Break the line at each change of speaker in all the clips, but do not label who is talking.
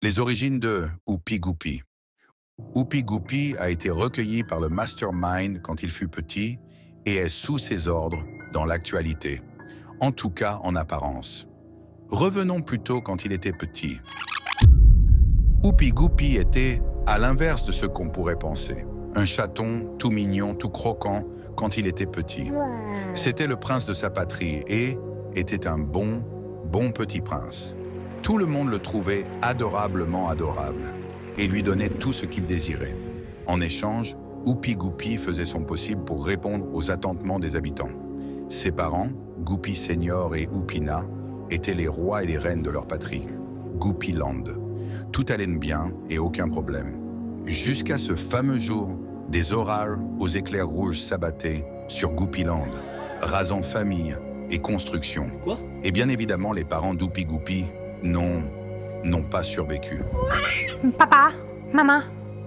Les origines de Oupi Goupi. Oupi Goupi a été recueilli par le Mastermind quand il fut petit et est sous ses ordres dans l'actualité, en tout cas en apparence. Revenons plutôt quand il était petit. Oupi Goupi était à l'inverse de ce qu'on pourrait penser. Un chaton tout mignon, tout croquant quand il était petit. C'était le prince de sa patrie et était un bon petit prince. Tout le monde le trouvait adorablement adorable et lui donnait tout ce qu'il désirait. En échange, Oupi Goupi faisait son possible pour répondre aux attentements des habitants. Ses parents, Goupi Senior et Oupina, étaient les rois et les reines de leur patrie, Goupiland. Tout allait bien et aucun problème. Jusqu'à ce fameux jour, des orages aux éclairs rouges s'abattaient sur Goupiland, rasant famille et construction.
Quoi?
Et bien évidemment, les parents d'Oupi Goupi n'ont pas survécu.
Papa, maman,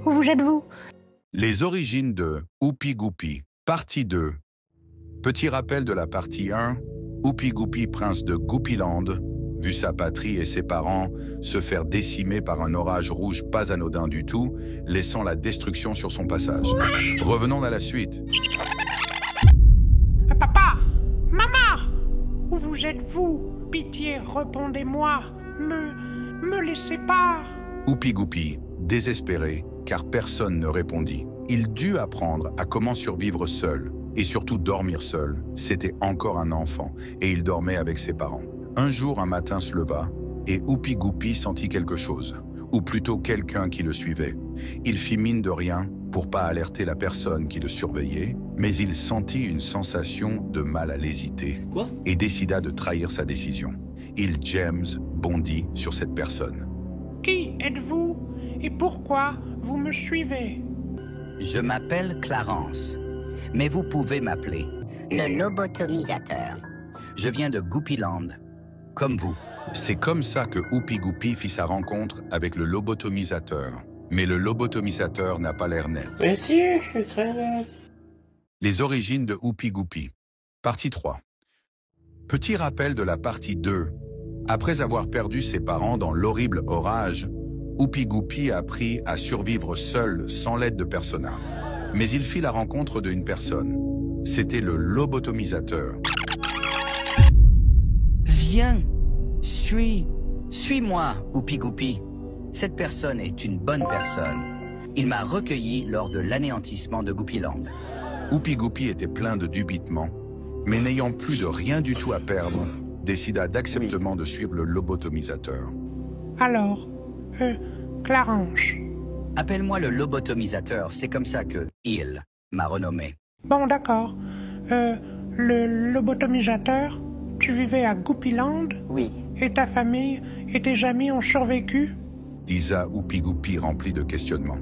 où vous êtes-vous?
Les origines de Oupi Goupi, partie 2. Petit rappel de la partie 1, Oupi Goupi, prince de Goupiland, vu sa patrie et ses parents se faire décimer par un orage rouge pas anodin du tout, laissant la destruction sur son passage. Revenons à la suite.
Papa, maman, où vous êtes-vous? Pitié, répondez-moi. Me laissez pas.
Oupi Goupi, désespéré, car personne ne répondit. Il dut apprendre à comment survivre seul, et surtout dormir seul. C'était encore un enfant, et il dormait avec ses parents. Un jour, un matin se leva, et Oupi Goupi sentit quelque chose, ou plutôt quelqu'un qui le suivait. Il fit mine de rien pour pas alerter la personne qui le surveillait, mais il sentit une sensation de mal à l'hésiter,
Quoi?
et décida de trahir sa décision. James bondit sur cette personne.
Qui êtes-vous? Et pourquoi vous me suivez?
Je m'appelle Clarence, mais vous pouvez m'appeler.
Le lobotomisateur.
Je viens de Goupiland, comme vous.
C'est comme ça que Oupi Goupi fit sa rencontre avec le lobotomisateur. Mais le lobotomisateur n'a pas l'air net.
Mais si, je suis très net.
Les origines de Oupi Goupi. Partie 3. Petit rappel de la partie 2. Après avoir perdu ses parents dans l'horrible orage, Oupi Goupi a appris à survivre seul, sans l'aide de personne. Mais il fit la rencontre d'une personne. C'était le lobotomisateur.
Viens, suis-moi, Oupi Goupi. Cette personne est une bonne personne. Il m'a recueilli lors de l'anéantissement de Goupiland.
Oupi Goupi était plein de dubitement, mais n'ayant plus de rien du tout à perdre, décida d'acceptement de suivre le lobotomisateur.
Alors, Clarence.
Appelle-moi le lobotomisateur, c'est comme ça que il m'a renommé.
Bon, d'accord. Le lobotomisateur, tu vivais à Goupiland?
Oui.
Et ta famille et tes amis ont survécu?
Disa Oupi Goupi rempli de questionnements.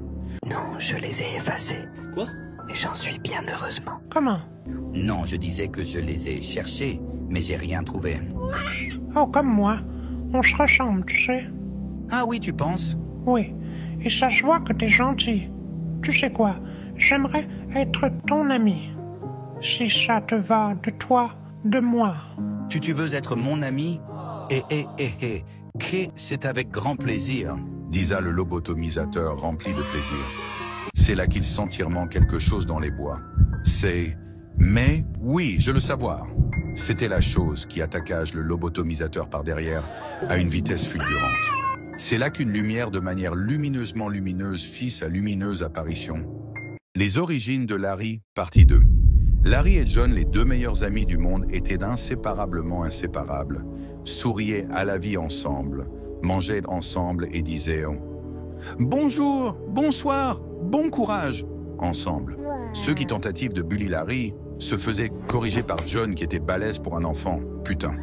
Non, je les ai effacés.
Quoi?
Et j'en suis bien heureusement.
Comment?
Non, je disais que je les ai cherchés, mais j'ai rien trouvé.
Oh, comme moi. On se ressemble, tu sais.
Ah oui, tu penses?
Oui. Et ça se voit que t'es gentil. Tu sais quoi? J'aimerais être ton ami. Si ça te va de toi, de moi.
Tu veux être mon ami? C'est avec grand plaisir.
Disa le lobotomisateur rempli de plaisir. C'est là qu'il sent quelque chose dans les bois. Mais oui, je le savoir. C'était la chose qui attaqua le lobotomisateur par derrière à une vitesse fulgurante. C'est là qu'une lumière de manière lumineusement lumineuse fit sa lumineuse apparition. Les origines de Larry, partie 2. Larry et John, les deux meilleurs amis du monde, étaient inséparablement inséparables, souriaient à la vie ensemble, mangeaient ensemble et disaient « Bonjour, bonsoir, bon courage !» ensemble. Ceux qui tentative de bully Larry se faisaient corriger par John qui était balèze pour un enfant, putain.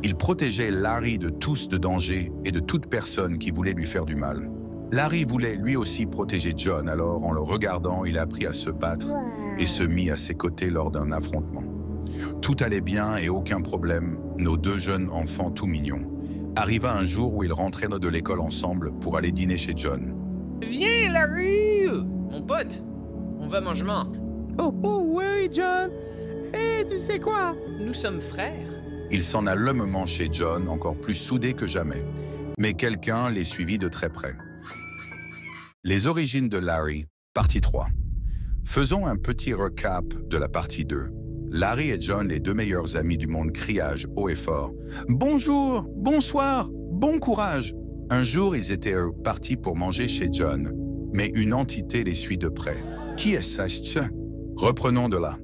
Il protégeait Larry de tous de danger et de toute personne qui voulait lui faire du mal. Larry voulait lui aussi protéger John, alors en le regardant, il apprit à se battre et se mit à ses côtés lors d'un affrontement. Tout allait bien et aucun problème, nos deux jeunes enfants tout mignons. Arriva un jour où ils rentraient de l'école ensemble pour aller dîner chez John.
Viens, Larry! Mon pote, on va manger.
Oh ouais, John! Hé, tu sais quoi?
Nous sommes frères.
Ils s'en allèrent chez John, encore plus soudés que jamais. mais quelqu'un les suivit de très près. Les origines de Larry, partie 3. Faisons un petit recap de la partie 2. Larry et John, les deux meilleurs amis du monde, criage haut et fort. « Bonjour, bonsoir, bon courage !» Un jour, ils étaient partis pour manger chez John, mais une entité les suit de près. Qui est-ce? Reprenons de là.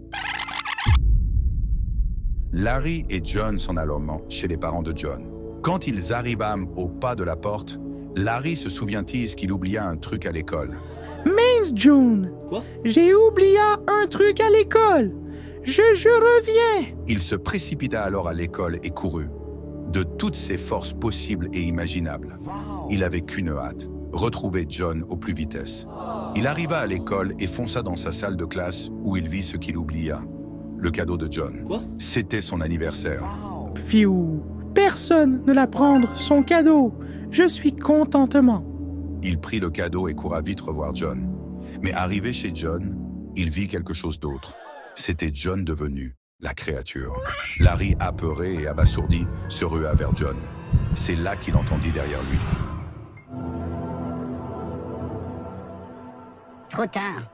Larry et John sont alors chez les parents de John. Quand ils arrivent au pas de la porte, Larry se souvient-il qu'il oublia un truc à l'école.
Mince, John.
Quoi?
J'ai oublié un truc à l'école. Je reviens.
Il se précipita alors à l'école et courut. De toutes ses forces possibles et imaginables. Il avait qu'une hâte, retrouver John au plus vitesse. Il arriva à l'école et fonça dans sa salle de classe où il vit ce qu'il oublia. Le cadeau de John.
Quoi?
C'était son anniversaire.
Fiou, personne ne l'a prendre son cadeau. Je suis contentement.
Il prit le cadeau et courut vite revoir John. Mais arrivé chez John, il vit quelque chose d'autre. C'était John devenu la créature. Larry, apeuré et abasourdi, se rua vers John. C'est là qu'il entendit derrière lui.
Trop tard.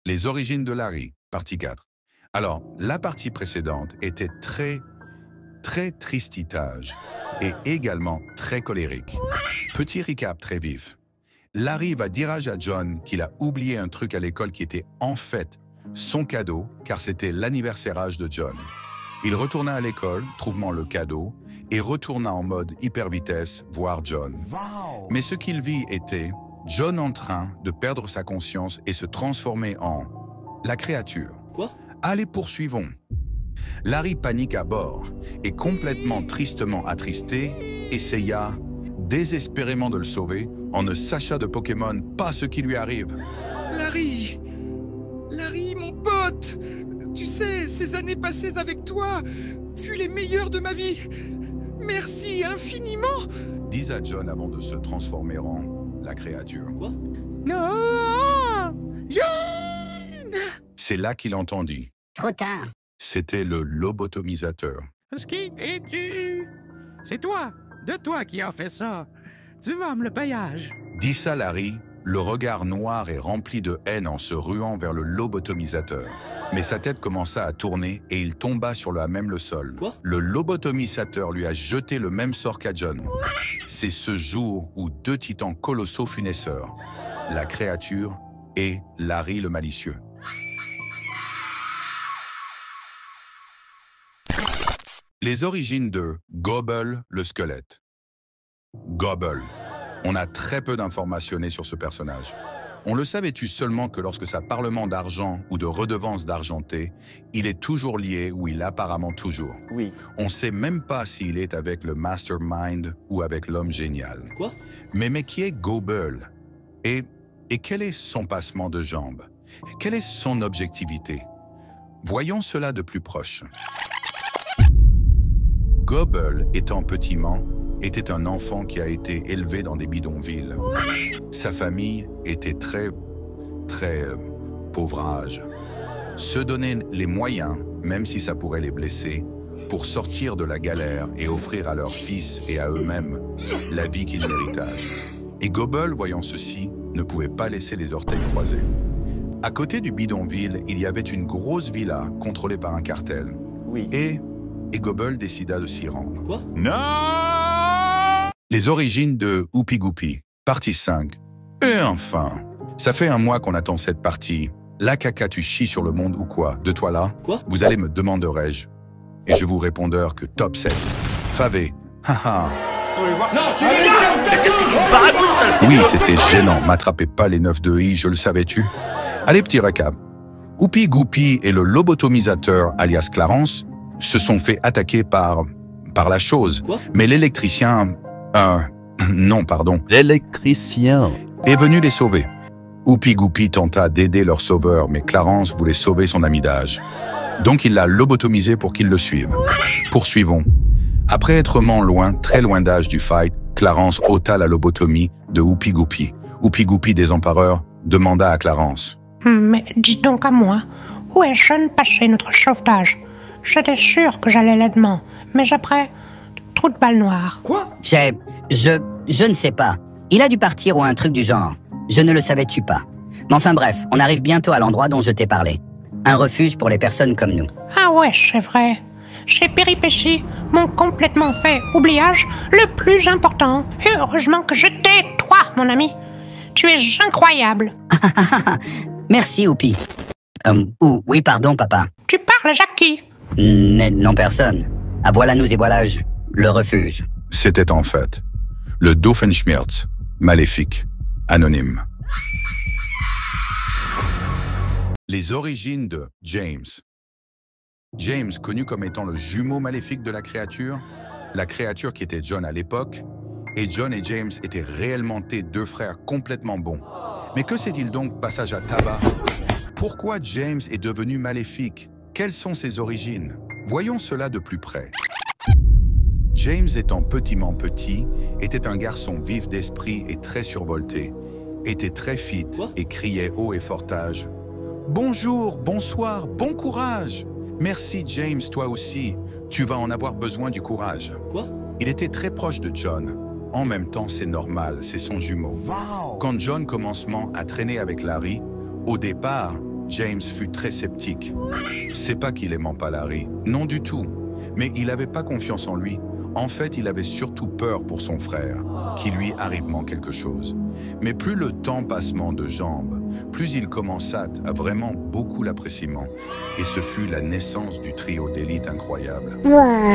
Les origines de Larry, partie 4. Alors, la partie précédente était très tristitage et également très colérique. Petit recap très vif. Larry va dire à John qu'il a oublié un truc à l'école qui était en fait son cadeau, car c'était l'anniversaire de John. Il retourna à l'école, trouvant le cadeau, et retourna en mode hyper vitesse voir John. Mais ce qu'il vit était John en train de perdre sa conscience et se transformer en la créature.
Quoi?
Allez, poursuivons. Larry panique à bord et complètement tristement attristé, essaya désespérément de le sauver en ne sachant de Pokémon pas ce qui lui arrive.
Larry, mon pote, tu sais, ces années passées avec toi furent les meilleures de ma vie. Merci infiniment.
Dis à John avant de se transformer en la créature.
Quoi?
Non, John.
C'est là qu'il entendit.
Trop tard.
C'était le lobotomisateur.
Qui es-tu? C'est toi, de toi qui as fait ça. Tu vas me le payage.
Dit ça Larry, le regard noir et rempli de haine en se ruant vers le lobotomisateur. Mais sa tête commença à tourner et il tomba sur le sol.
Quoi?
Le lobotomisateur lui a jeté le même sort qu'à John. C'est ce jour où deux titans colossaux furent naisseurs, la créature et Larry le malicieux. Les origines de Gobble le squelette. Gobble. On a très peu d'informations sur ce personnage. On le savait-tu seulement que lorsque ça parlement d'argent ou de redevance d'argenté, il est toujours lié ou il apparemment toujours.
Oui.
On sait même pas s'il est avec le mastermind ou avec l'homme génial.
Quoi?
Mais qui est Gobble? Et quel est son passement de jambes? Quelle est son objectivité? Voyons cela de plus proche. Gobble, étant petiment, était un enfant qui a été élevé dans des bidonvilles. Sa famille était très pauvrage. Se donner les moyens, même si ça pourrait les blesser, pour sortir de la galère et offrir à leurs fils et à eux-mêmes la vie qu'ils méritage. Et Gobble, voyant ceci, ne pouvait pas laisser les orteils croisés. À côté du bidonville, il y avait une grosse villa contrôlée par un cartel.
Oui.
Et Gobble décida de s'y rendre.
Quoi?
Non! Les origines de Oupi Goupi, partie 5. Et enfin, ça fait un mois qu'on attend cette partie. La caca, tu chies sur le monde ou quoi? De toi là?
Quoi?
Vous allez me demanderai-je. Et je vous répondeur que top 7. Favé. Haha.
Qu'est-ce que tu baragouines?
Oui, c'était gênant. M'attrapez pas les 9 de I, je le savais-tu? Allez, petit récap. Oupi Goupi et le lobotomisateur, alias Clarence, se sont fait attaquer par la chose.
Quoi?
Mais l'électricien... non, pardon.
L'électricien
Est venu les sauver. Oupi Goupi tenta d'aider leur sauveur, mais Clarence voulait sauver son ami d'âge. Donc il l'a lobotomisé pour qu'il le suive. Poursuivons. Après être loin, très loin d'âge du fight, Clarence ôta la lobotomie de Oupi Goupi. Oupi Goupi, désempareur, demanda à Clarence.
Mais dis donc à moi, où est Jeune passé notre sauvetage? J'étais sûr que j'allais l'aidement, mais après, trou de balle noire.
Quoi?
Je ne sais pas. Il a dû partir ou un truc du genre. Je ne le savais-tu pas. Mais enfin bref, on arrive bientôt à l'endroit dont je t'ai parlé. Un refuge pour les personnes comme nous.
Ah ouais, c'est vrai. Ces péripéties m'ont complètement fait oubliage le plus important. Et heureusement que je t'ai, toi, mon ami. Tu es incroyable.
Merci, Oupi. Oui, pardon, papa.
Tu parles à qui?
Non, personne. Ah, voilà nous et voilà le refuge.
C'était en fait le Doofenshmirtz, maléfique, anonyme. Les origines de James. James, connu comme étant le jumeau maléfique de la créature qui était John à l'époque, et John et James étaient réellement deux frères complètement bons. Mais que s'est-il donc passage à tabac? Pourquoi James est devenu maléfique? Quelles sont ses origines? Voyons cela de plus près. James étant petit, était un garçon vif d'esprit et très survolté, était très fit et criait haut et fortage. Bonjour, bonsoir, bon courage! Merci James, toi aussi. Tu vas en avoir besoin du courage.
Quoi?
Il était très proche de John. En même temps, c'est normal, c'est son jumeau.
Wow.
Quand John commencement à traîner avec Larry, au départ, James fut très sceptique. C'est pas qu'il aimait pas Larry, non du tout. Mais il n'avait pas confiance en lui. En fait, il avait surtout peur pour son frère, qu'il lui arrivement quelque chose. Mais plus le temps passement de jambes, plus il commença à vraiment beaucoup l'appréciement. Et ce fut la naissance du trio d'élite incroyable, qui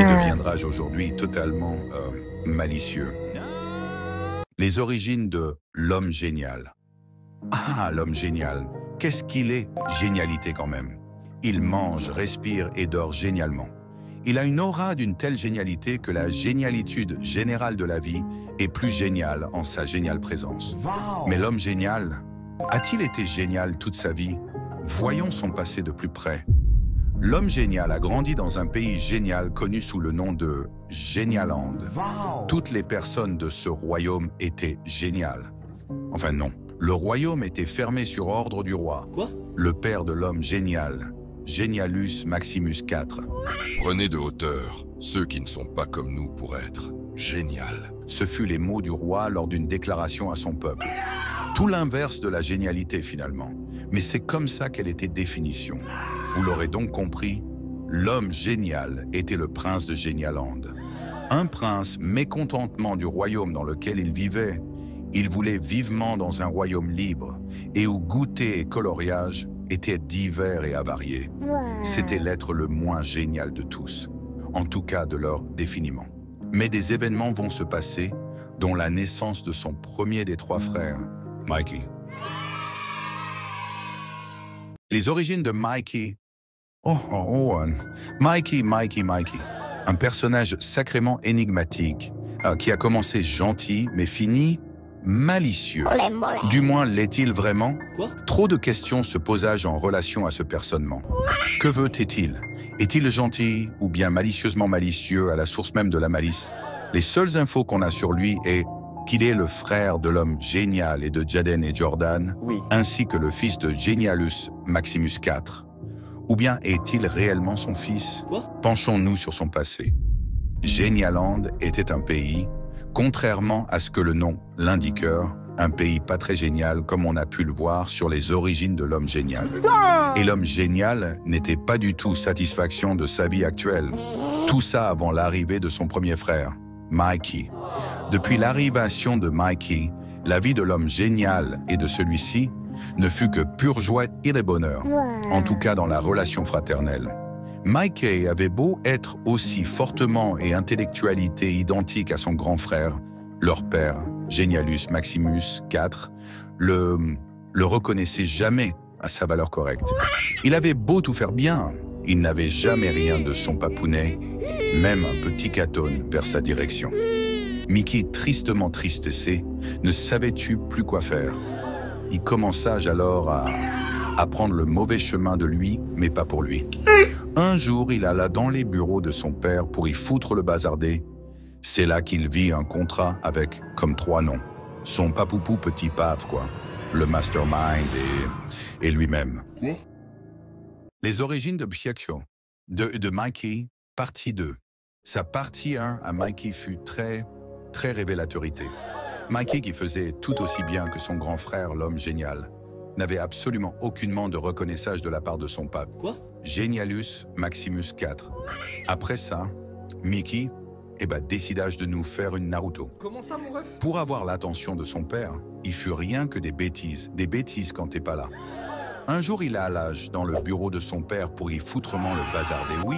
deviendra aujourd'hui totalement malicieux. Les origines de l'homme génial. Ah, l'homme génial, qu'est-ce qu'il est? Génialité quand même. Il mange, respire et dort génialement. Il a une aura d'une telle génialité que la génialitude générale de la vie est plus géniale en sa géniale présence.
Wow.
Mais l'homme génial, a-t-il été génial toute sa vie? Voyons son passé de plus près. L'homme génial a grandi dans un pays génial connu sous le nom de Génialand.
Wow.
Toutes les personnes de ce royaume étaient géniales. Enfin non, le royaume était fermé sur ordre du roi.
Quoi?
Le père de l'homme génial, Génialus Maximus IV.
Prenez de hauteur ceux qui ne sont pas comme nous pour être génial.
Ce fut les mots du roi lors d'une déclaration à son peuple. Tout l'inverse de la génialité finalement. Mais c'est comme ça qu'elle était définition. Vous l'aurez donc compris, l'homme génial était le prince de Génialand. Un prince mécontentement du royaume dans lequel il vivait. Il voulait vivement dans un royaume libre et où goûter et coloriage étaient divers et avariés. C'était l'être le moins génial de tous, en tout cas de leur définiment. Mais des événements vont se passer, dont la naissance de son premier des trois frères, Mikey. Les origines de Mikey. Mikey. Un personnage sacrément énigmatique, qui a commencé gentil, mais fini malicieux. Du moins, l'est-il vraiment?
Quoi?
Trop de questions se posagent en relation à ce personnement. Que veut-il? Est-il gentil ou bien malicieusement malicieux à la source même de la malice? Les seules infos qu'on a sur lui est qu'il est le frère de l'homme génial et de Jaden et Jordan,
Oui.
ainsi que le fils de Génialus Maximus IV. Ou bien est-il réellement son fils?
Quoi?
Penchons-nous sur son passé. Génialand était un pays, contrairement à ce que le nom l'indiqueur, un pays pas très génial comme on a pu le voir sur les origines de l'homme génial. Et l'homme génial n'était pas du tout satisfaction de sa vie actuelle. Tout ça avant l'arrivée de son premier frère, Mikey. Depuis l'arrivation de Mikey, la vie de l'homme génial et de celui-ci ne fut que pure joie et de bonheur, en tout cas dans la relation fraternelle. Mikey avait beau être aussi fortement et intellectualité identique à son grand frère, leur père, Génialus Maximus IV, le reconnaissait jamais à sa valeur correcte. Il avait beau tout faire bien, il n'avait jamais rien de son papounet, même un petit catone vers sa direction. Mickey, tristement tristessé, ne savait-tu plus quoi faire. Il commença alors à prendre le mauvais chemin de lui, mais pas pour lui. Un jour, il alla dans les bureaux de son père pour y foutre le bazardé. C'est là qu'il vit un contrat avec, comme 3 noms, son papoupou petit pape, quoi, le mastermind et lui-même. Les origines de Piakio, de Mikey, partie 2. Sa partie 1 à Mikey fut très révélatorité. Mikey, qui faisait tout aussi bien que son grand frère, l'homme génial, n'avait absolument aucunement de reconnaissance de la part de son pape.
Quoi?
Genialus Maximus IV. Après ça, Mickey décida de nous faire une Naruto.
Comment ça, mon ref?
Pour avoir l'attention de son père, il fut rien que des bêtises quand t'es pas là. Un jour, il allage dans le bureau de son père pour y foutrement le bazarder. Oui,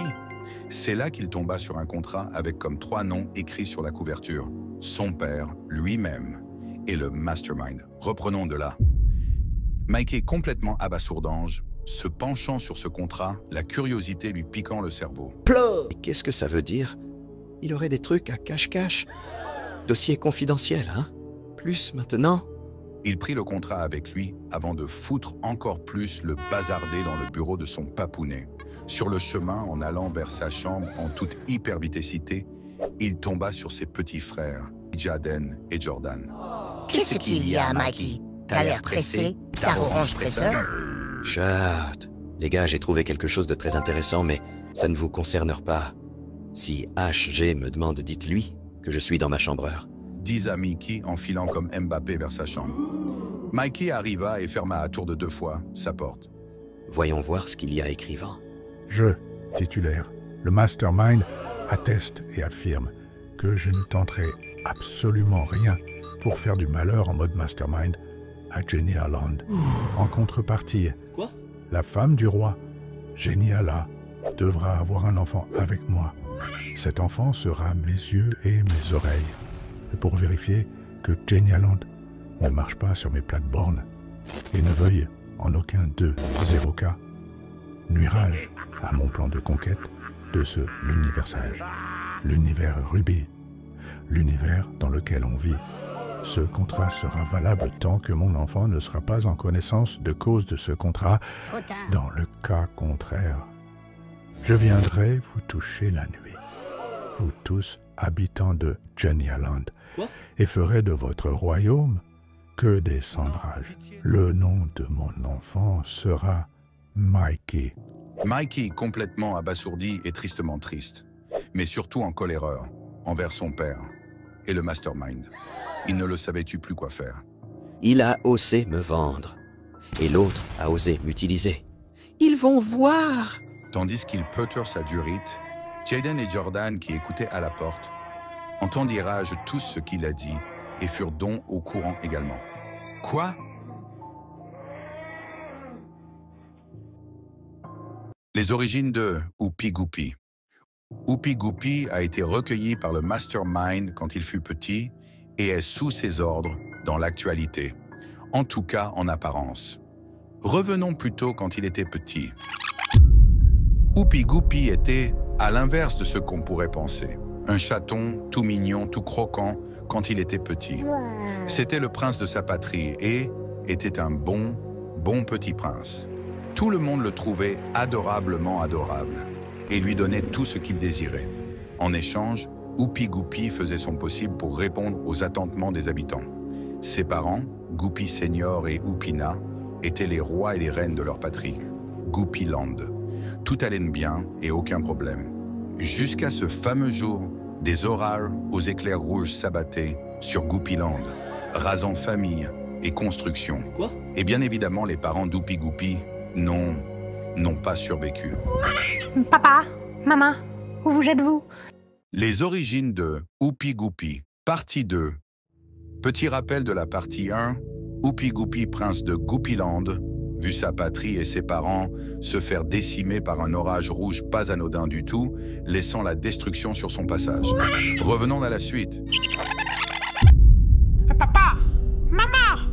c'est là qu'il tomba sur un contrat avec comme 3 noms écrits sur la couverture. Son père, lui-même, et le Mastermind. Reprenons de là. Mikey, complètement abasourdange, se penchant sur ce contrat, la curiosité lui piquant le cerveau.
Qu'est-ce que ça veut dire? Il aurait des trucs à cache-cache. Dossier confidentiel, hein? Plus maintenant?
Il prit le contrat avec lui avant de foutre encore plus le bazarder dans le bureau de son papounet. Sur le chemin, en allant vers sa chambre en toute hypervitessité, il tomba sur ses petits frères, Jaden et Jordan.
Qu'est-ce qu'il y a, Mikey? T'as l'air pressé? T'as orange presseur?
Chut. Les gars, j'ai trouvé quelque chose de très intéressant, mais ça ne vous concerne pas. Si HG me demande, dites-lui que je suis dans ma chambreur.
Disa Mickey en filant comme Mbappé vers sa chambre. Mikey arriva et ferma à tour de 2 fois sa porte.
Voyons voir ce qu'il y a écrivant.
Je, titulaire, le Mastermind, atteste et affirme que je ne tenterai absolument rien pour faire du malheur en mode Mastermind à Jenny Holland. En contrepartie,
quoi?
La femme du roi, Jenny Hala, devra avoir un enfant avec moi. Cet enfant sera mes yeux et mes oreilles. Et pour vérifier que Jenny Holland ne marche pas sur mes plates-bornes et ne veuille en aucun 0 cas nuirage à mon plan de conquête de ce l'universage, l'univers Ruby, l'univers dans lequel on vit. Ce contrat sera valable tant que mon enfant ne sera pas en connaissance de cause de ce contrat. Dans le cas contraire, je viendrai vous toucher la nuit, vous tous habitants de Jenny Holland, et ferai de votre royaume que des cendраges. Le nom de mon enfant sera Mikey.
Mikey, complètement abasourdi et tristement triste, mais surtout en coléreur envers son père et le Mastermind. Il ne le savait-tu plus quoi faire.
Il a osé me vendre, et l'autre a osé m'utiliser. Ils vont voir!
Tandis qu'il peutre sa durite, Jaden et Jordan, qui écoutaient à la porte, entendirent tout ce qu'il a dit et furent donc au courant également. Quoi? Les origines de Oupi Goupy. Oupi Goupy a été recueilli par le Mastermind quand il fut petit et est sous ses ordres dans l'actualité, en tout cas en apparence. Revenons plutôt quand il était petit. Oupi Goupy était à l'inverse de ce qu'on pourrait penser. Un chaton tout mignon, tout croquant quand il était petit. C'était le prince de sa patrie et était un bon petit prince. Tout le monde le trouvait adorablement adorable et lui donnait tout ce qu'il désirait. En échange, Oupi Goupy faisait son possible pour répondre aux attentements des habitants. Ses parents, Goupy Senior et Oupina, étaient les rois et les reines de leur patrie, Goupyland. Tout allait bien et aucun problème. Jusqu'à ce fameux jour, des orages aux éclairs rouges s'abattaient sur Goupyland, rasant famille et construction.
Quoi?
Et bien évidemment, les parents d'Oupi Goupy n'ont pas survécu.
Papa, maman, où vous êtes-vous?
Les origines de Oupi Goupy, partie 2. Petit rappel de la partie 1, Oupi Goupy, prince de Goupyland, vu sa patrie et ses parents se faire décimer par un orage rouge pas anodin du tout, laissant la destruction sur son passage. Revenons à la suite.
Papa, maman,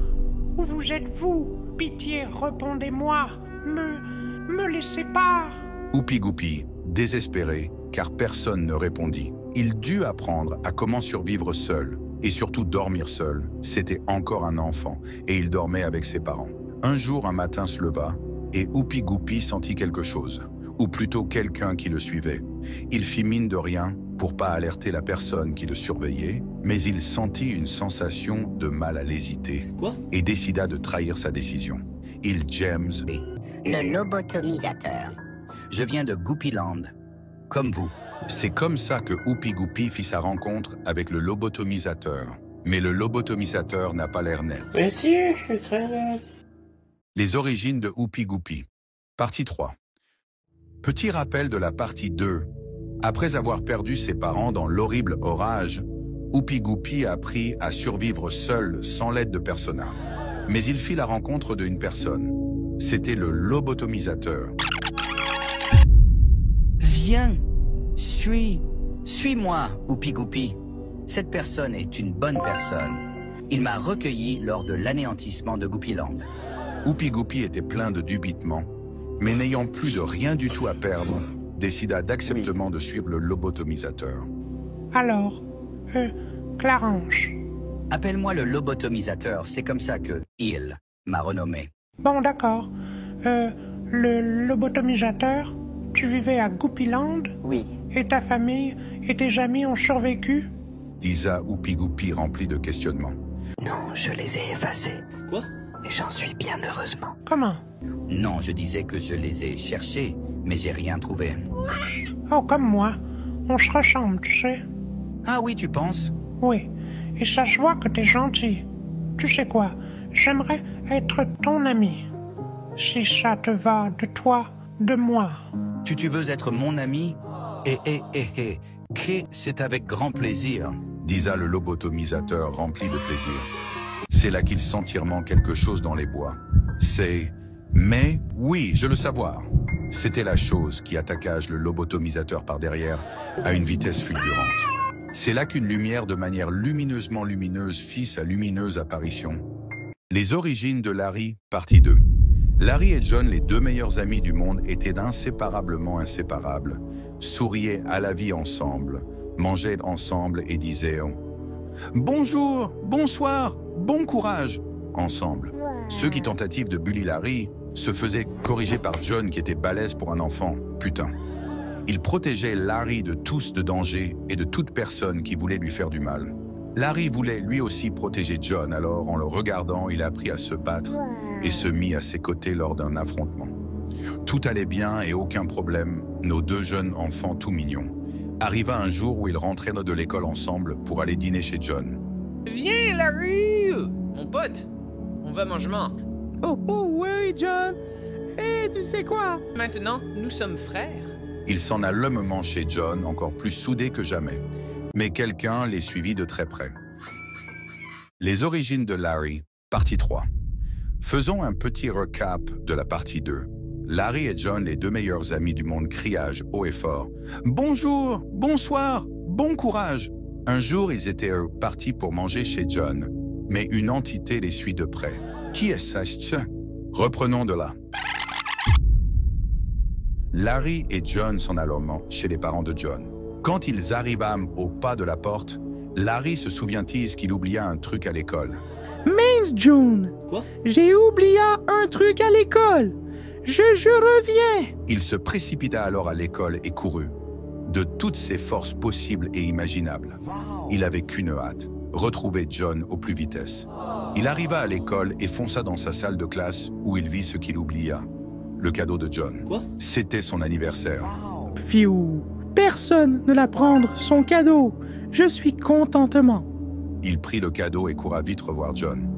où vous êtes-vous? Pitié, répondez-moi. Me laissez pas.
Oupi Goupy, désespéré, car personne ne répondit. Il dut apprendre à comment survivre seul, et surtout dormir seul. C'était encore un enfant, et il dormait avec ses parents. Un jour, un matin se leva, et Oupi Goupy sentit quelque chose, ou plutôt quelqu'un qui le suivait. Il fit mine de rien pour pas alerter la personne qui le surveillait, mais il sentit une sensation de mal à l'hésiter, et décida de trahir sa décision. Il James...
Le lobotomisateur.
Je viens de Goupyland, comme vous.
C'est comme ça que Oupi Goupi fit sa rencontre avec le lobotomisateur. Mais le lobotomisateur n'a pas l'air net.
Mais si, je suis très net.
Les origines de Oupi Goupi. Partie 3. Petit rappel de la partie 2. Après avoir perdu ses parents dans l'horrible orage, Oupi Goupi a appris à survivre seul, sans l'aide de personne. Mais il fit la rencontre d'une personne. C'était le lobotomisateur.
Viens, suis-moi, Oupi Goupi. Cette personne est une bonne personne. Il m'a recueilli lors de l'anéantissement de Goupiland.
Oupi Goupi était plein de dubitement, mais n'ayant plus de rien du tout à perdre, décida d'acceptement de suivre le lobotomisateur.
Alors, Clarence.
Appelle-moi le lobotomisateur, c'est comme ça que il m'a renommé.
Bon, d'accord. Le lobotomisateur, tu vivais à Goupiland?
Oui.
Et ta famille et tes amis ont survécu?
Disa Oupi Goupi rempli de questionnements.
Non, je les ai effacés.
Quoi?
Et j'en suis bien heureusement.
Comment?
Non, je disais que je les ai cherchés, mais j'ai rien trouvé.
Oh, comme moi. On se ressemble, tu sais.
Ah oui, tu penses?
Oui. Et ça se voit que t'es gentil. Tu sais quoi? J'aimerais être ton ami. Si ça te va de toi, de moi.
Tu veux être mon ami? C'est avec grand plaisir.
Disa le lobotomisateur rempli de plaisir. C'est là qu'il sent quelque chose dans les bois. C'est... Mais, oui, je le savoir. C'était la chose qui attaquage le lobotomisateur par derrière à une vitesse fulgurante. C'est là qu'une lumière de manière lumineusement lumineuse fit sa lumineuse apparition. Les origines de Larry, partie 2. Larry et John, les deux meilleurs amis du monde, étaient inséparablement inséparables, souriaient à la vie ensemble, mangeaient ensemble et disaient « Bonjour, bonsoir, bon courage !» ensemble. Ceux qui tentatives de bully Larry se faisaient corriger par John qui était balèze pour un enfant, putain. Il protégeait Larry de tous de danger et de toute personne qui voulait lui faire du mal. Larry voulait lui aussi protéger John, alors en le regardant, il a appris à se battre et se mit à ses côtés lors d'un affrontement. Tout allait bien et aucun problème, nos deux jeunes enfants tout mignons. Arriva un jour où ils rentraient de l'école ensemble pour aller dîner chez John.
Viens, Larry! Mon pote, on va manger main.
Oh ouais, John! Et tu sais quoi?
Maintenant, nous sommes frères.
Ils s'en allent lommement chez John, encore plus soudés que jamais. Mais quelqu'un les suivit de très près. Les origines de Larry, partie 3. Faisons un petit recap de la partie 2. Larry et John, les deux meilleurs amis du monde, criage haut et fort. « Bonjour, bonsoir, bon courage !» Un jour, ils étaient partis pour manger chez John. Mais une entité les suit de près. Qui est-ce? Reprenons de là. Larry et John s'en allèrent chez les parents de John. Quand ils arrivâment au pas de la porte, Larry se souvient-il qu'il oublia un truc à l'école.
Mince, John!
Quoi?
J'ai oublié un truc à l'école! Je reviens!
Il se précipita alors à l'école et courut. De toutes ses forces possibles et imaginables. Il avait qu'une hâte, retrouver John au plus vitesse. Il arriva à l'école et fonça dans sa salle de classe où il vit ce qu'il oublia. Le cadeau de John.
Quoi?
C'était son anniversaire.
Fiou! Personne ne l'a prendre son cadeau! Je suis contentement!
Il prit le cadeau et courut vite revoir John.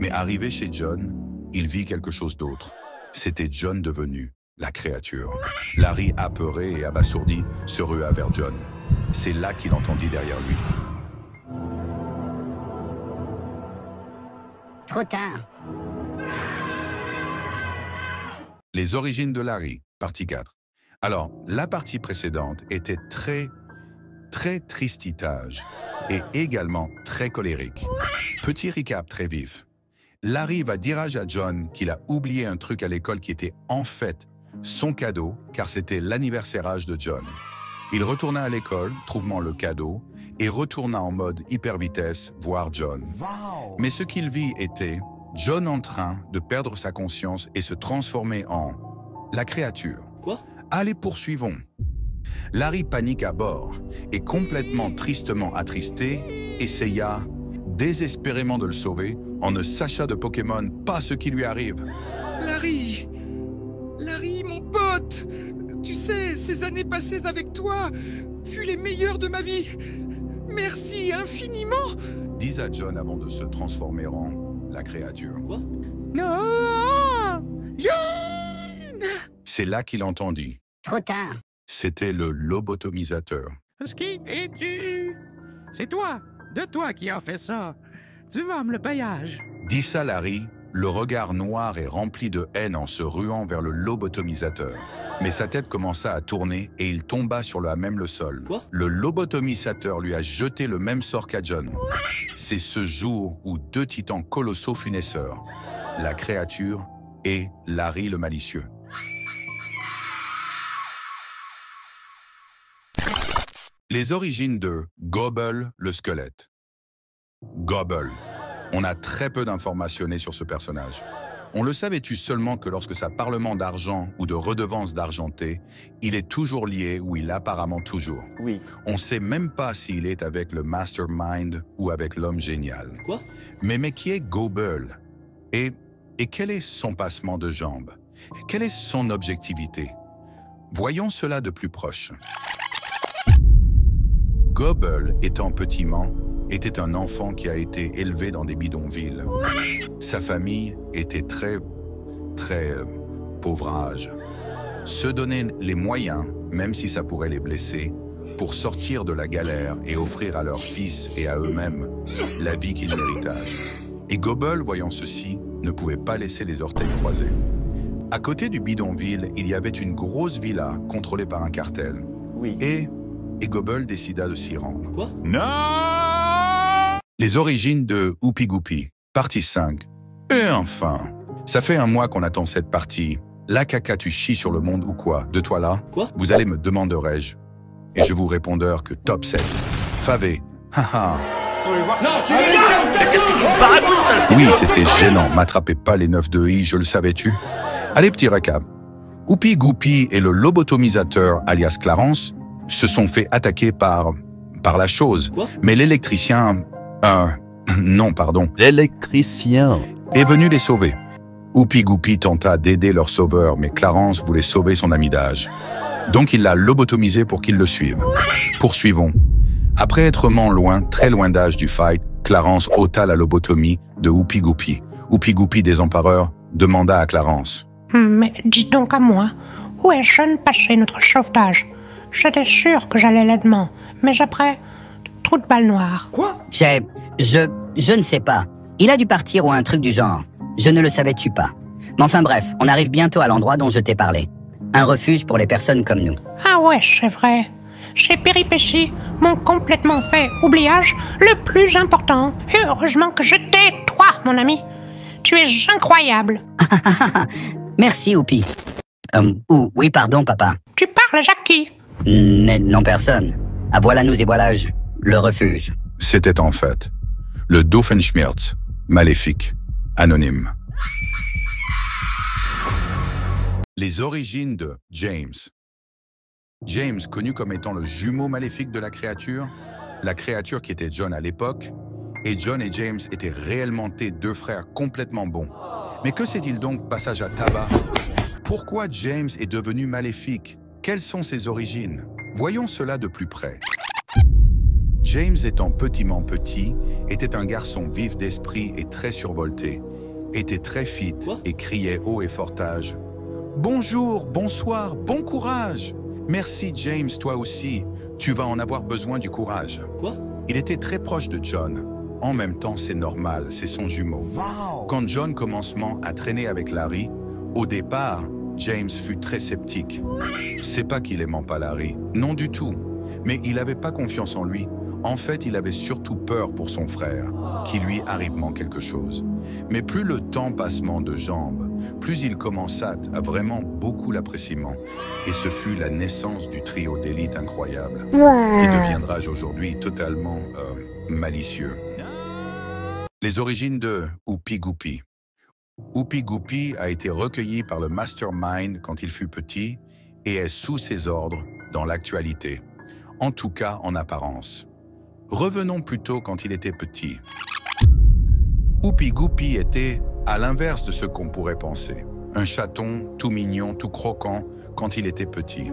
Mais arrivé chez John, il vit quelque chose d'autre. C'était John devenu la créature. Larry, apeuré et abasourdi, se rua vers John. C'est là qu'il entendit derrière lui.
Trop tard.
Les origines de Larry, partie 4. Alors, la partie précédente était très tristitage et également très colérique. Petit recap très vif. Larry va dire à John qu'il a oublié un truc à l'école qui était en fait son cadeau, car c'était l'anniversaire de John. Il retourna à l'école, trouvant le cadeau, et retourna en mode hyper vitesse voir John. Mais ce qu'il vit était John en train de perdre sa conscience et se transformer en la créature.
Quoi?
Allez, poursuivons. Larry panique à bord et complètement tristement attristé, essaya désespérément de le sauver en ne sachant de Pokémon pas ce qui lui arrive.
Larry! Larry, mon pote! Tu sais, ces années passées avec toi, fut les meilleurs de ma vie. Merci infiniment.
Dis à John avant de se transformer en la créature.
Quoi?
Non! John!
C'est là qu'il entendit.
Trop tard.
C'était le lobotomisateur.
Qui es-tu? C'est toi, de toi qui as fait ça. Tu vas me le payage.
Dit ça Larry, le regard noir et rempli de haine en se ruant vers le lobotomisateur. Mais sa tête commença à tourner et il tomba sur le sol.
Quoi?
Le lobotomisateur lui a jeté le même sort qu'à John. C'est ce jour où deux titans colossaux fut naisseurs, la créature et Larry le malicieux. Les origines de Gobble le squelette. Gobble. On a très peu d'informations sur ce personnage. On le savait-tu seulement que lorsque ça parlement d'argent ou de redevance d'argenté, il est toujours lié ou il apparemment toujours.
Oui.
On sait même pas s'il est avec le mastermind ou avec l'homme génial.
Quoi?
Mais qui est Gobble? Et quel est son passement de jambes? Quelle est son objectivité? Voyons cela de plus proche. Gobble, étant petiment, était un enfant qui a été élevé dans des bidonvilles. Sa famille était très pauvrage. Se donner les moyens, même si ça pourrait les blesser, pour sortir de la galère et offrir à leurs fils et à eux-mêmes la vie qu'ils méritent. Et Gobble, voyant ceci, ne pouvait pas laisser les orteils croisés. À côté du bidonville, il y avait une grosse villa contrôlée par un cartel.
Oui.
Et Gobble décida de s'y rendre.
Quoi?
Non! Les origines de Oupi Goupi, partie 5. Et enfin, ça fait un mois qu'on attend cette partie. La caca, tu chies sur le monde ou quoi? De toi là?
Quoi?
Vous allez me demanderai-je. Et je vous répondeur que top 7. Favé. Haha.
Qu'est-ce que tu parles?
Oui, c'était gênant. M'attrapez pas les 9 de I, je le savais-tu? Allez, petit récap. Oupi Goupi et le lobotomisateur, alias Clarence, se sont fait attaquer par la chose.
Quoi?
Mais l'électricien... non, pardon.
L'électricien
est venu les sauver. Oupi Goupi tenta d'aider leur sauveur, mais Clarence voulait sauver son ami d'âge. Donc il l'a lobotomisé pour qu'il le suive. Poursuivons. Après être loin, très loin d'âge du fight, Clarence ôta la lobotomie de Oupi Goupi. Oupi Goupi, désempareur, demanda à Clarence.
Mais dis donc à moi, où est Jeune passé notre sauvetage? J'étais sûr que j'allais l'aidement, mais après, trou de balle noire.
Quoi?
Je ne sais pas. Il a dû partir ou un truc du genre. Je ne le savais-tu pas. Mais enfin bref, on arrive bientôt à l'endroit dont je t'ai parlé. Un refuge pour les personnes comme nous.
Ah ouais, c'est vrai. Ces péripéties m'ont complètement fait oubliage le plus important. Et heureusement que je t'ai, toi, mon ami. Tu es incroyable.
Merci, Oupi. Oui, pardon, papa.
Tu parles à qui?
Non, personne. Ah, voilà nous et voilà le refuge.
C'était en fait le Doofenshmirtz, maléfique, anonyme. Les origines de James. James, connu comme étant le jumeau maléfique de la créature qui était John à l'époque, et John et James étaient réellement deux frères complètement bons. Mais que c'est-il donc passage à tabac? Pourquoi James est devenu maléfique? Quelles sont ses origines? Voyons cela de plus près. James, étant petit, était un garçon vif d'esprit et très survolté, était très fit et criait haut et fortage. « Bonjour, bonsoir, bon courage! Merci James, toi aussi, tu vas en avoir besoin du courage. »
Quoi?
Il était très proche de John. En même temps, c'est normal, c'est son jumeau.
Wow.
Quand John commencement à traîner avec Larry, au départ, James fut très sceptique. C'est pas qu'il aimait pas Larry, non du tout. Mais il n'avait pas confiance en lui. En fait, il avait surtout peur pour son frère, qu'il lui arrivement quelque chose. Mais plus le temps passement de jambes, plus il commença à vraiment beaucoup l'appréciement. Et ce fut la naissance du trio d'élite incroyable, qui deviendra aujourd'hui totalement malicieux. Les origines de Oupi Goupi. Oupi Goupi a été recueilli par le Mastermind quand il fut petit et est sous ses ordres dans l'actualité, en tout cas en apparence. Revenons plutôt quand il était petit. Oupi Goupi était à l'inverse de ce qu'on pourrait penser. Un chaton tout mignon, tout croquant quand il était petit.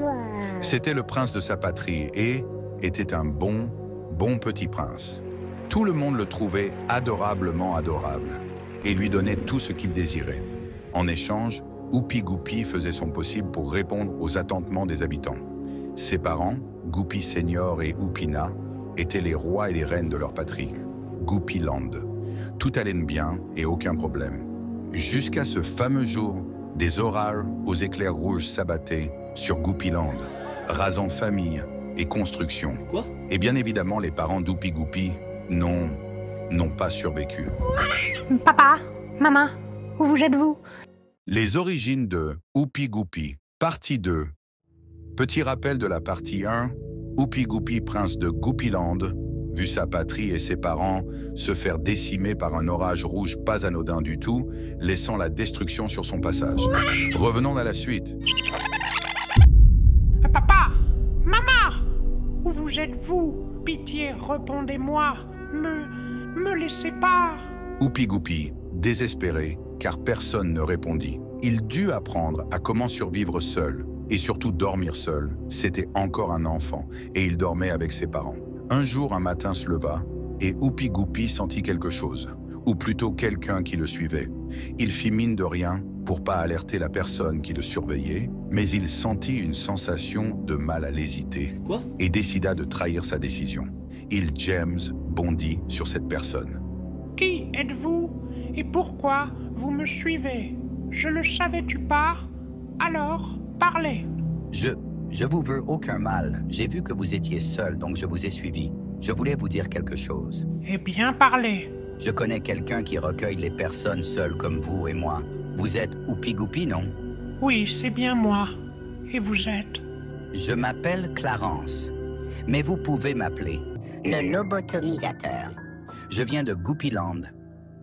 C'était le prince de sa patrie et était un bon petit prince. Tout le monde le trouvait adorablement adorable et lui donnait tout ce qu'il désirait. En échange, Oupi Goupi faisait son possible pour répondre aux attentements des habitants. Ses parents, Goupi Senior et Oupina, étaient les rois et les reines de leur patrie, Goupiland. Tout allait bien et aucun problème. Jusqu'à ce fameux jour, des orages aux éclairs rouges s'abattaient sur Goupiland, rasant famille et construction.
Quoi?
Et bien évidemment, les parents d'Oupi Goupi n'ont pas survécu.
Papa, maman, où vous êtes-vous?
Les origines de Oupi Goupi, partie 2. Petit rappel de la partie 1, Oupi Goupi, prince de Goupiland, vu sa patrie et ses parents se faire décimer par un orage rouge pas anodin du tout, laissant la destruction sur son passage. Revenons à la suite.
Papa, maman, où vous êtes-vous? Pitié, répondez-moi. Me laissez pas.
Oupi Goupi, désespéré, car personne ne répondit. Il dut apprendre à comment survivre seul, et surtout dormir seul. C'était encore un enfant, et il dormait avec ses parents. Un jour, un matin se leva, et Oupi Goupi sentit quelque chose, ou plutôt quelqu'un qui le suivait. Il fit mine de rien pour pas alerter la personne qui le surveillait, mais il sentit une sensation de mal à l'hésiter, et décida de trahir sa décision. James bondit sur cette personne.
Qui êtes-vous? Et pourquoi vous me suivez? Je le savais-tu pas? Alors, parlez.
Je vous veux aucun mal. J'ai vu que vous étiez seul, donc je vous ai suivi. Je voulais vous dire quelque chose.
Eh bien, parlez.
Je connais quelqu'un qui recueille les personnes seules comme vous et moi. Vous êtes Oupi Goupi, non?
Oui, c'est bien moi. Et vous êtes?
Je m'appelle Clarence. Mais vous pouvez m'appeler
le lobotomisateur.
Je viens de Goupiland,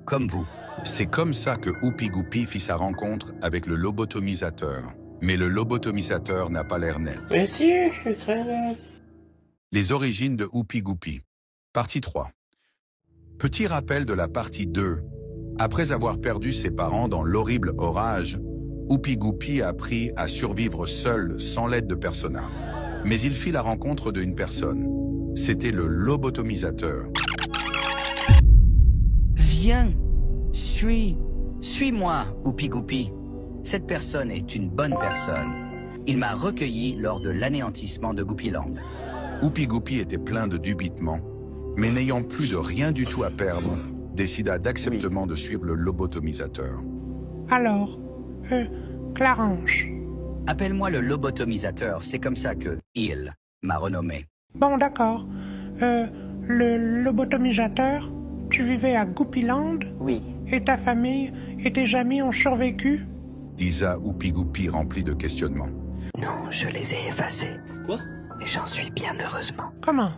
comme vous.
C'est comme ça que Oupi Goupi fit sa rencontre avec le lobotomisateur. Mais le lobotomisateur n'a pas l'air net.
Mais si, je suis très net.
Les origines de Oupi Goupi. Partie 3. Petit rappel de la partie 2. Après avoir perdu ses parents dans l'horrible orage, Oupi Goupi a appris à survivre seul, sans l'aide de personne. Mais il fit la rencontre d'une personne. C'était le lobotomisateur.
Viens, suis-moi, Oupi Goupi. Cette personne est une bonne personne. Il m'a recueilli lors de l'anéantissement de Goupiland.
Oupi Goupi était plein de dubitement, mais n'ayant plus de rien du tout à perdre, décida d'acceptement de suivre le lobotomisateur.
Alors, Clarence.
Appelle-moi le lobotomisateur, c'est comme ça que il m'a renommé.
Bon, d'accord. Le lobotomisateur, tu vivais à Goupiland?
Oui.
Et ta famille et tes amis ont survécu?
Disa Oupi Goupi rempli de questionnements.
Non, je les ai effacés.
Quoi?
Et j'en suis bien heureusement.
Comment?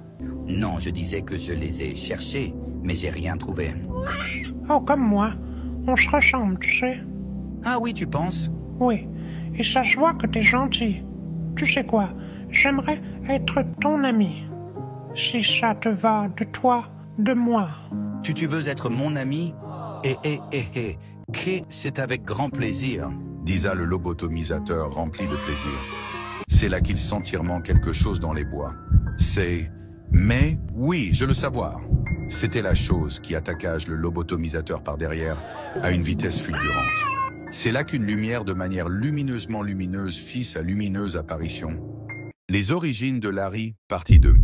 Non, je disais que je les ai cherchés, mais j'ai rien trouvé.
Oh, comme moi. On se ressemble, tu sais.
Ah oui, tu penses?
Oui. Et ça se voit que t'es gentil. Tu sais quoi? J'aimerais être ton ami. Si ça te va de toi, de moi.
Tu veux être mon ami? C'est avec grand plaisir.
Disa le lobotomisateur rempli de plaisir. C'est là qu'il sent quelque chose dans les bois. Mais, oui, je le savoir. C'était la chose qui attaqua le lobotomisateur par derrière à une vitesse fulgurante. C'est là qu'une lumière de manière lumineusement lumineuse fit sa lumineuse apparition. Les origines de Larry, partie 2.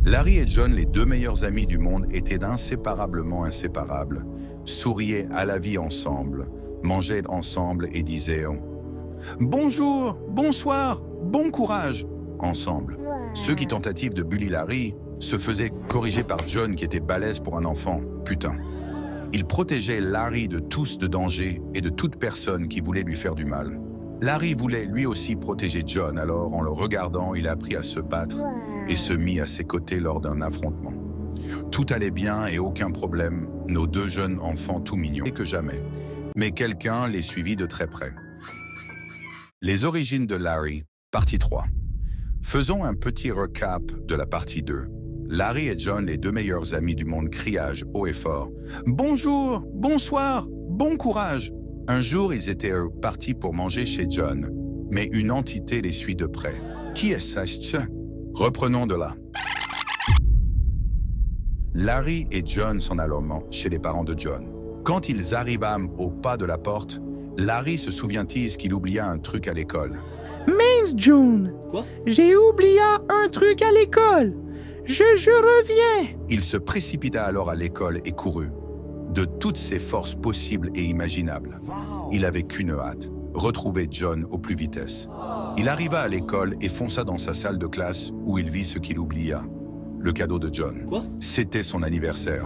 Larry et John, les deux meilleurs amis du monde, étaient inséparablement inséparables, souriaient à la vie ensemble, mangeaient ensemble et disaient « Bonjour, bonsoir, bon courage !» ensemble. Ceux qui tentatives de bully Larry se faisaient corriger par John qui était balèze pour un enfant, putain. Il protégeait Larry de tous de danger et de toute personne qui voulait lui faire du mal. Larry voulait lui aussi protéger John, alors en le regardant, il apprit à se battre et se mit à ses côtés lors d'un affrontement. Tout allait bien et aucun problème, nos deux jeunes enfants tout mignons que jamais. Mais quelqu'un les suivit de très près. Les origines de Larry, partie 3. Faisons un petit recap de la partie 2. Larry et John, les deux meilleurs amis du monde, criage haut et fort. « Bonjour, bonsoir, bon courage !» Un jour, ils étaient partis pour manger chez John, mais une entité les suit de près. Qui est-ce? Reprenons de là. Larry et John s'en allèrent chez les parents de John. Quand ils arrivèrent au pas de la porte, Larry se souvient-il qu'il oublia un truc à l'école.
Mince, John.
Quoi?
J'ai oublié un truc à l'école. Je reviens.
Il se précipita alors à l'école et courut. De toutes ses forces possibles et imaginables. Il avait qu'une hâte, retrouver John au plus vitesse. Il arriva à l'école et fonça dans sa salle de classe où il vit ce qu'il oublia. Le cadeau de John.
Quoi?
C'était son anniversaire.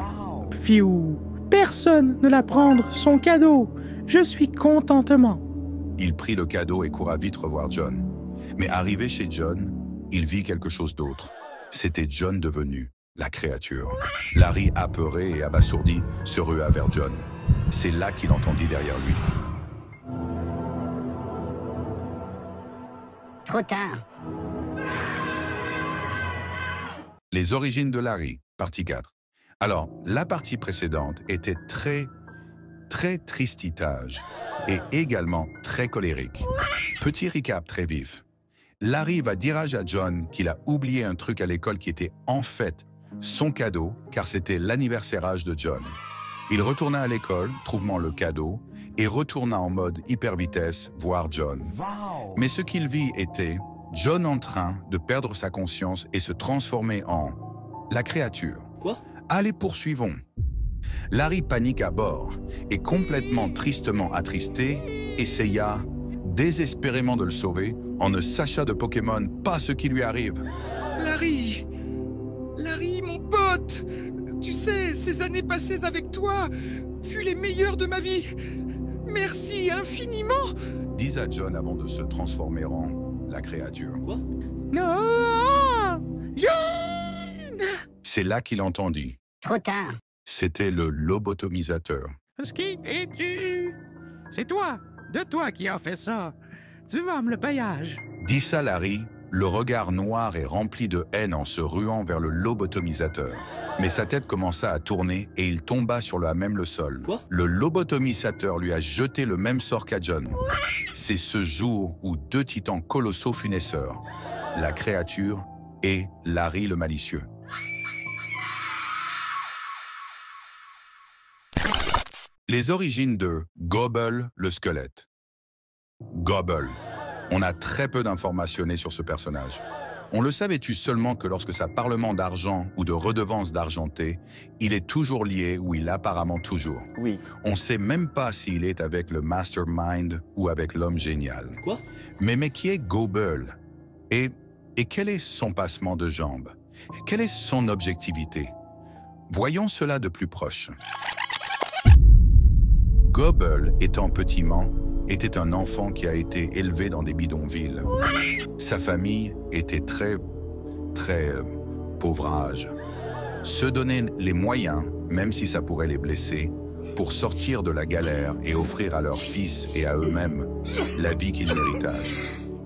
Fiou, personne ne l'a prendre son cadeau. Je suis contentement.
Il prit le cadeau et courut vite revoir John. Mais arrivé chez John, il vit quelque chose d'autre. C'était John devenu la créature. Larry, apeuré et abasourdi, se rua vers John. C'est là qu'il entendit derrière lui.
Trop tard.
Les origines de Larry, partie 4. Alors, la partie précédente était très tristitage et également très colérique. Petit recap très vif. Larry va dire à John qu'il a oublié un truc à l'école qui était en fait son cadeau, car c'était l'anniversaire de John. Il retourna à l'école, trouvant le cadeau, et retourna en mode hyper vitesse voir John. Mais ce qu'il vit était John en train de perdre sa conscience et se transformer en la créature.
Quoi?
Allez, poursuivons. Larry panique à bord et complètement tristement attristé, essaya désespérément de le sauver en ne sachant de Pokémon pas ce qui lui arrive.
Larry, mon pote, tu sais, ces années passées avec toi furent les meilleures de ma vie. Merci infiniment.
Dis à John avant de se transformer en la créature.
Quoi?
Non, John!
C'est là qu'il entendit.
Trop tard.
C'était le lobotomisateur.
Qui es-tu? C'est toi, de toi qui as fait ça. Tu vas me le payage.
Dit ça Larry, le regard noir et rempli de haine en se ruant vers le lobotomisateur. Mais sa tête commença à tourner et il tomba sur le sol.
Quoi?
Le lobotomisateur lui a jeté le même sort qu'à John. C'est ce jour où deux titans colossaux fut naisseurs, la créature et Larry le malicieux. Les origines de Gobble le squelette. Gobble. On a très peu d'informations sur ce personnage. On le savait-tu seulement que lorsque ça parlement d'argent ou de redevance d'argenté, il est toujours lié ou il apparemment toujours.
Oui.
On sait même pas s'il est avec le Mastermind ou avec l'homme génial.
Quoi?
Mais qui est Gobble? Et quel est son passement de jambes? Quelle est son objectivité? Voyons cela de plus proche. Gobble, étant petiment, était un enfant qui a été élevé dans des bidonvilles. Sa famille était très pauvrage. Se donner les moyens, même si ça pourrait les blesser, pour sortir de la galère et offrir à leurs fils et à eux-mêmes la vie qu'ils méritent.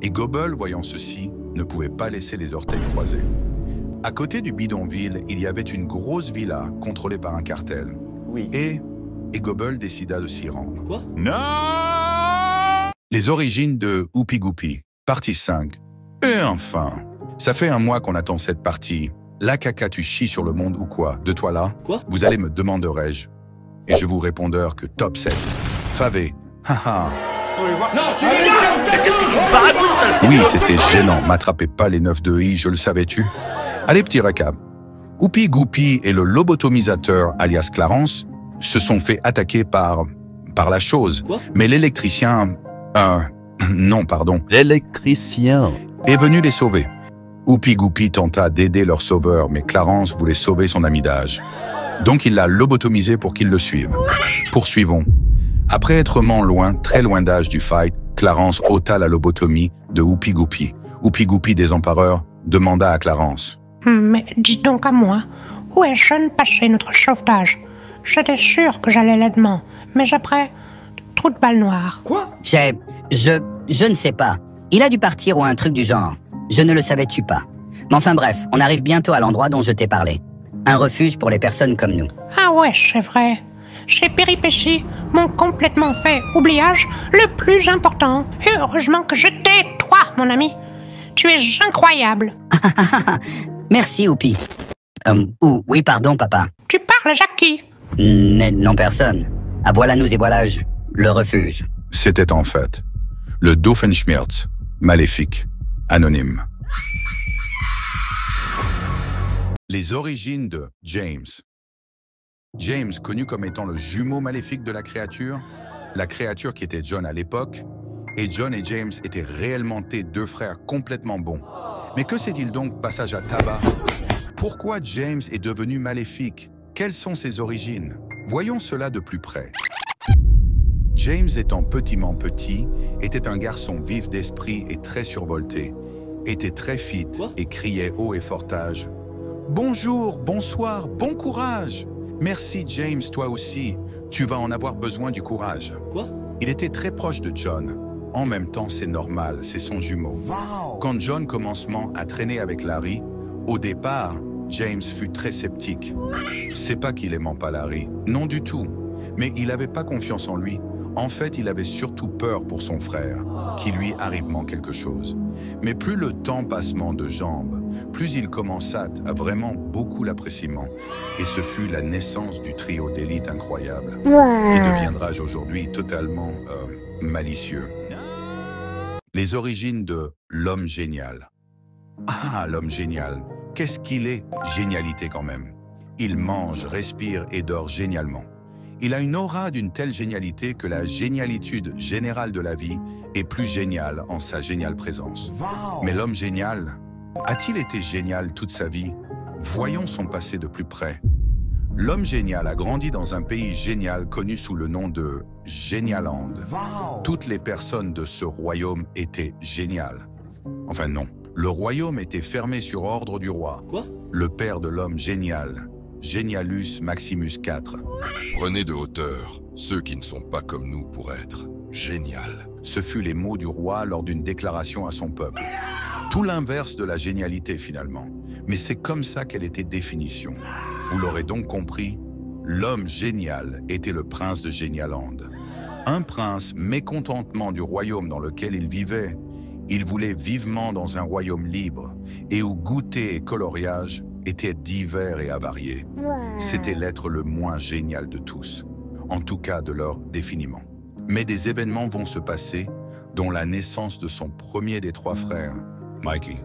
Et Gobble, voyant ceci, ne pouvait pas laisser les orteils croisés. À côté du bidonville, il y avait une grosse villa contrôlée par un cartel.
Oui.
Et Gobble décida de s'y rendre.
Quoi?
Non! Les origines de Oupi Goupi, partie 5. Et enfin, ça fait un mois qu'on attend cette partie. La caca, tu chies sur le monde ou quoi? De toi là?
Quoi?
Vous allez me demanderai-je. Et je vous répondrai que top 7. Favé. Haha.
Qu'est-ce que tu baragouines, sale?
Oui, c'était gênant. M'attrapez pas les 9 de I, je le savais-tu? Allez, petit récap. Oupi Goupi et le lobotomisateur, alias Clarence, se sont fait attaquer par la chose.
Quoi?
Mais l'électricien... non, pardon.
L'électricien
Est venu les sauver. Oupi Goupi tenta d'aider leur sauveur, mais Clarence voulait sauver son ami d'âge. Donc il l'a lobotomisé pour qu'il le suive. Poursuivons. Après être loin, très loin d'âge du fight, Clarence ôta la lobotomie de Oupi Goupi. Oupi Goupi, désempareur, demanda à Clarence.
Mais dis donc à moi, où est Jeune passé notre sauvetage? J'étais sûr que j'allais l'aidement, mais après, trou de balle noire.
Quoi?
Je ne sais pas. Il a dû partir ou un truc du genre. Je ne le savais-tu pas. Mais enfin bref, on arrive bientôt à l'endroit dont je t'ai parlé. Un refuge pour les personnes comme nous.
Ah ouais, c'est vrai. Chez Péripéties m'ont complètement fait oubliage le plus important. Et heureusement que je t'ai, toi, mon ami. Tu es incroyable.
Merci, Oupi. Oui, pardon, papa.
Tu parles, Jackie.
Non, personne. Ah, voilà nous et voilà le refuge.
C'était en fait le Doofenshmirtz, maléfique, anonyme. Les origines de James. James, connu comme étant le jumeau maléfique de la créature qui était John à l'époque, et John et James étaient réellement deux frères complètement bons. Mais que s'est-il donc passage à tabac? Pourquoi James est devenu maléfique? Quelles sont ses origines? Voyons cela de plus près. James étant petit, était un garçon vif d'esprit et très survolté, était très fit et criait haut et fortage. Bonjour, bonsoir, bon courage! Merci James, toi aussi. Tu vas en avoir besoin du courage.
Quoi?
Il était très proche de John. En même temps, c'est normal, c'est son jumeau.
Wow.
Quand John commencement à traîner avec Larry, au départ, James fut très sceptique. C'est pas qu'il aimait pas Larry, non du tout. Mais il n'avait pas confiance en lui. En fait, il avait surtout peur pour son frère, qu'il lui arrivement quelque chose. Mais plus le temps passement de jambes, plus il commença à vraiment beaucoup l'appréciement. Et ce fut la naissance du trio d'élite incroyable, qui deviendra aujourd'hui totalement malicieux. Les origines de l'homme génial. Ah, l'homme génial, qu'est-ce qu'il est? Génialité quand même. Il mange, respire et dort génialement. Il a une aura d'une telle génialité que la génialitude générale de la vie est plus géniale en sa géniale présence.
Wow.
Mais l'homme génial, a-t-il été génial toute sa vie? Voyons son passé de plus près. L'homme génial a grandi dans un pays génial connu sous le nom de Genialand.
Wow.
Toutes les personnes de ce royaume étaient géniales. Enfin non, le royaume était fermé sur ordre du roi.
Quoi?
Le père de l'homme génial, Genialus Maximus IV.
Prenez de hauteur ceux qui ne sont pas comme nous pour être génial.
Ce fut les mots du roi lors d'une déclaration à son peuple. Tout l'inverse de la génialité finalement. Mais c'est comme ça qu'elle était définition. Vous l'aurez donc compris, l'homme génial était le prince de Genialand. Un prince mécontentement du royaume dans lequel il vivait. Il voulait vivement dans un royaume libre et où goûter et coloriage étaient divers et avariés. C'était l'être le moins génial de tous, en tout cas de leur définiment. Mais des événements vont se passer, dont la naissance de son premier des trois frères, Mikey.